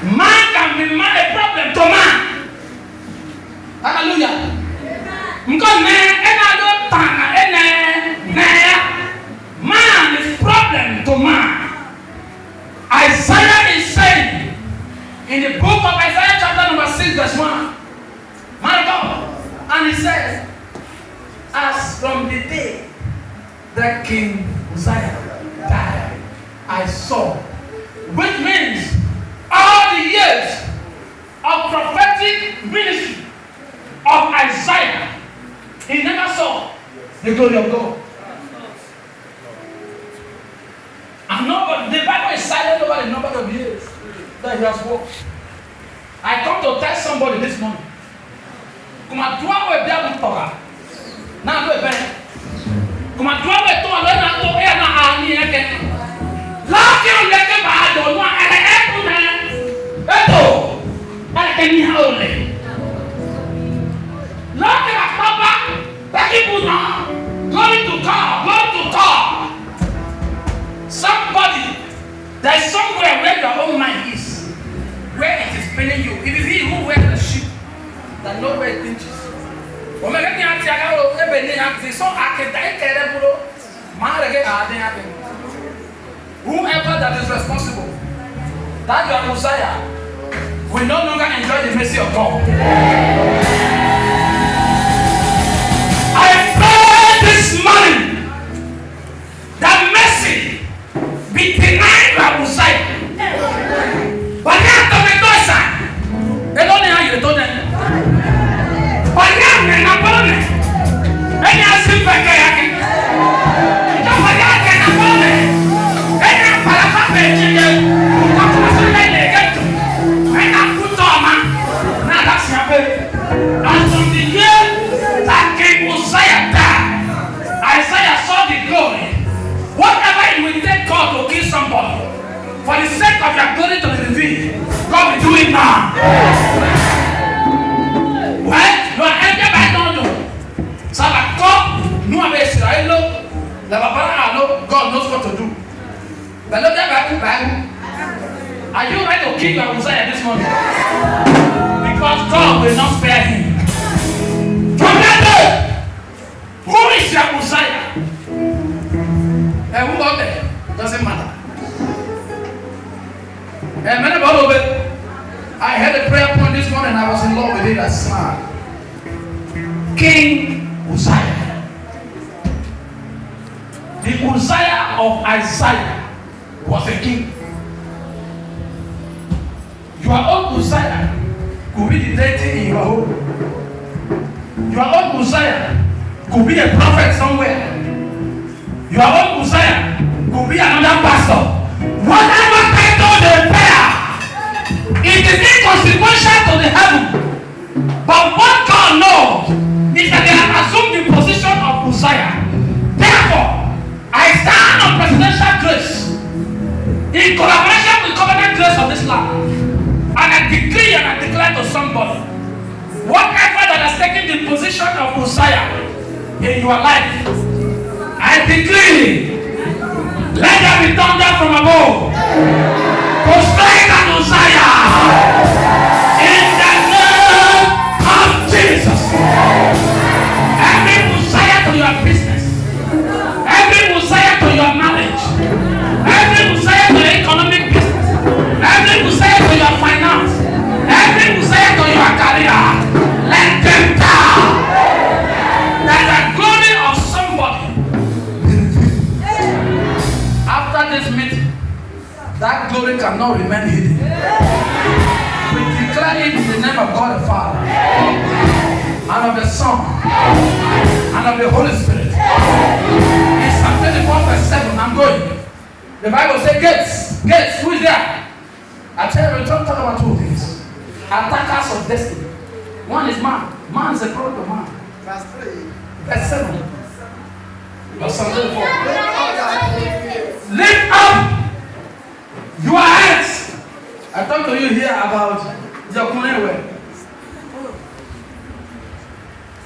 Man can be a problem to man. Hallelujah. Because man is problem to man. Isaiah is saying in the book of Isaiah chapter number 6 verse 1, my God, and he says, as from the day that King Uzziah died, I saw, which means all the years of prophetic ministry of Isaiah, he never saw the glory of God. And nobody, the Bible is silent over the number of years that he has walked. I come to tell somebody this morning. Come on, do I be able to now do it better. Come on, do I be able to last year, let me buy the one and I can only. Look at Papa, people now, going to car. Somebody, there's somewhere where your own mind is, where it is paining you. It is he who wears the sheep that know where it pinches. Whoever that is responsible, that your Messiah will no longer enjoy the mercy of God. I pray this morning that mercy be denied by Messiah. But now to me, they don't know how you told them. But now, they're not going to. And you are still back here. Don't forget, they're not going to. And you are Palapa, and you now that's your baby. And from the year that King Uzziah died, Isaiah saw the glory. Whatever it will take God to kill somebody, for the sake of your glory to be revealed, God will do it now. Well, you are entered by no. So that God knows Israel, God knows what to do. But look at Bible. Are you ready to kill your Uzziah this morning? Because God will not spare him. From that day, who is your Uzziah? And who got there? Doesn't matter. And many people, I had a prayer point this morning. I was in love with it as smart. King Uzziah. The Uzziah of Isaiah was a king. Your own Uzziah could be the deity in your home. Your own Uzziah could be a prophet somewhere. Your own Uzziah could be another pastor. Whatever title they bear, it is inconsequential to the heaven. But what God knows is that they have assumed the position of Uzziah. Therefore, I stand on presidential grace in collaboration with covenant grace of this land. And I decree and I declare to somebody, whatever that has taken the position of Uzziah in your life, I decree, let there be thunder from above to strike at Uzziah in the name of Jesus. Every Uzziah to your business, every Uzziah to your marriage, every Uzziah to your economic business, every Uzziah to your finance, every Uzziah to your career, let them down. That the glory of somebody after this meeting, that glory cannot remain hidden. We declare it in the name of God the Father, and of the Son, and of the Holy Spirit. In Psalm 24 verse 7, I'm going. The Bible says gates, who is there? I tell you, we don't talk about two things. Attackers of destiny. One is man. Man is a product of man. Verse 3. Verse 7. Verse 74. Lift up your hands. I talked to you here about Jakunewe.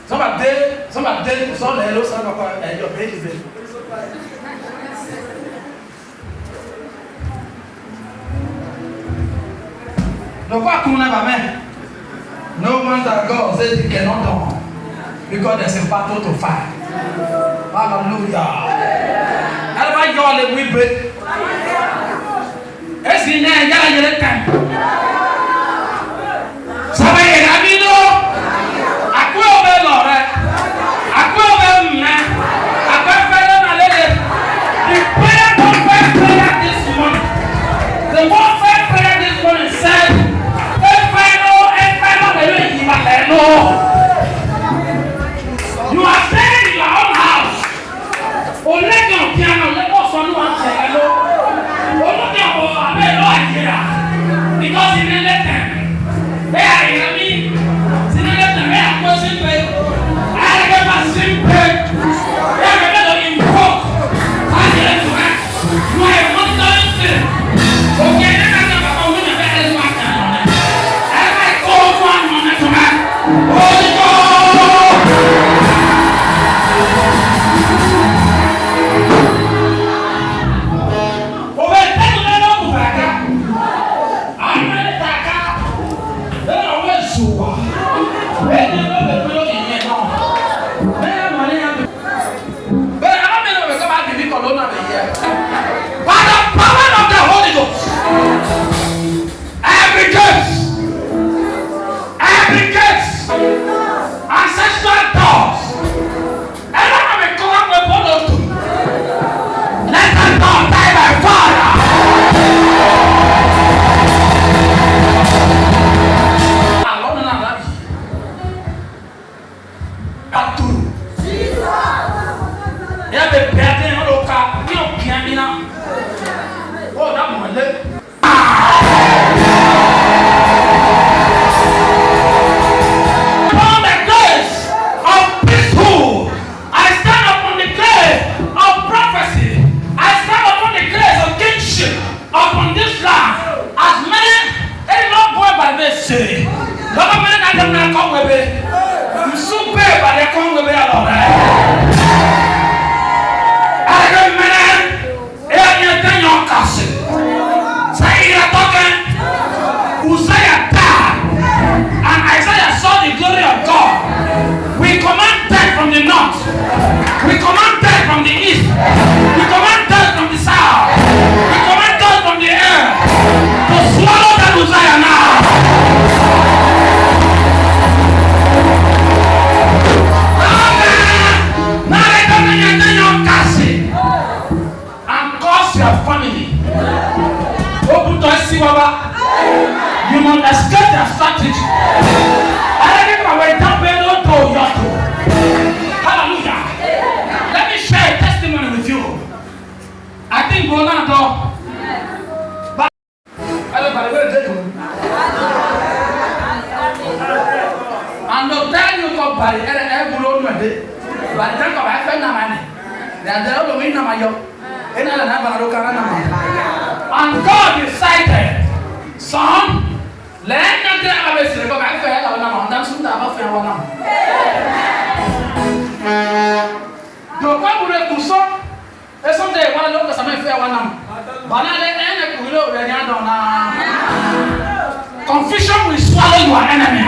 Some are dead, some are hello, some are your baby. Donc quoi qu'on a pas. No wonder God says he cannot do because there's a battle to fight. Hallelujah. Everybody y'all let me break. Est-ce qu'il y a le temps? Ça va y aller, amigo. À quoi on va l'oreille? À quoi on va mener? À quoi on va aller? The prayer don't fail prayer this morning. The one fair prayer this morning said, you are staying in your own house. O let your piano, let us on one say hello. O look at your no idea. Because in the letter, they are in me. In the letter, they are causing pain. I get my simple. They are going to invoke. I get to act. You are a monitoring spirit. Okay, then I can go with the better one. I might go one on the command. Holy God. You must escape their strategy. Hallelujah. Let me share a testimony with you. I think Ronaldo. But and no time you go by every road by the time of I find money. They are the only winner my young. And God decided, son, let not get away to go back to hell. That's what I'm saying. The Bible will so. Someday, one look at some fair one. But I let any will already confusion will swallow your enemy.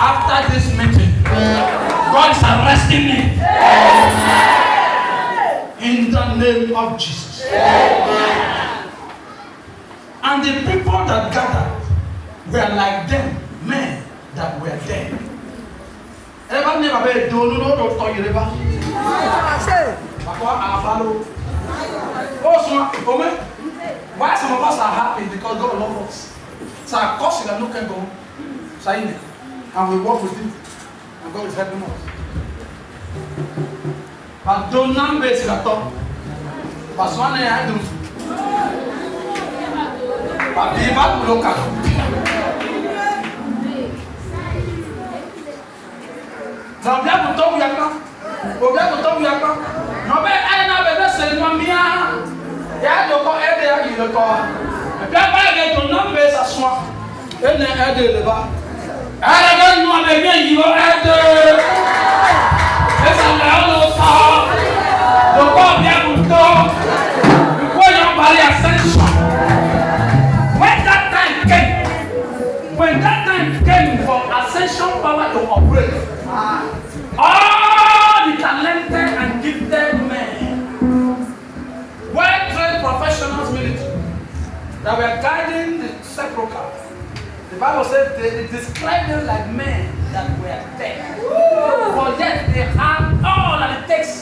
After this meeting, God is arresting me in the name of Jesus. And the people that gathered were like them, men that were dead. Eba ne babe do no do to Yoreba. Bakwa abalo. Also, why some of us are happy because God loves us. So of course you can look and go, sign it, and we work with Him, and God is helping us. But don't number it at all. But one day I do. But be back look at. Now we have to talk yaka. We have to talk yaka. No be I na be say no mia. Ya do ko e de you ko. E be ba get to number aswa. E na e de le ba. Ara ga no be me yi o e de. Esa na o ta. Do ko bi a to. Ko yo bari ascension. When that time came for ascension power to operate, all the talented and gifted men, well-trained professionals military, that were guiding the sepulchre, the Bible said they described them like men that were dead. But yet they had all that it takes.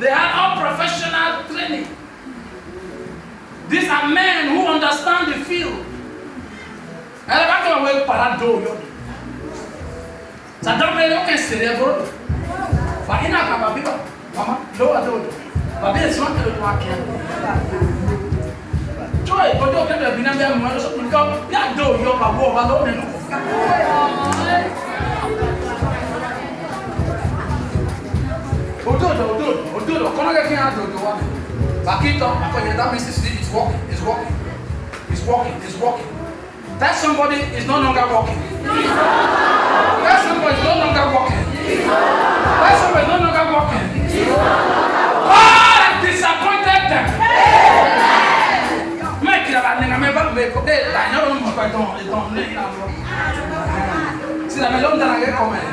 They had all professional training. These are men who understand the field. And I can't wait for that door. So don't make okay cerebral. But in a Baba, Mama, lower door. But there's one to walk in. Joy, but don't get a binary and so to come. That door, you're a war alone. Odo, come again, do the one. Bakito, that means it's walking, it's walking, it's walking, it's walking. That somebody is no longer walking. That somebody is no longer walking. That somebody is no longer walking. God has disappointed them. Make it about them. I know what I don't. See, I'm alone that I get coming.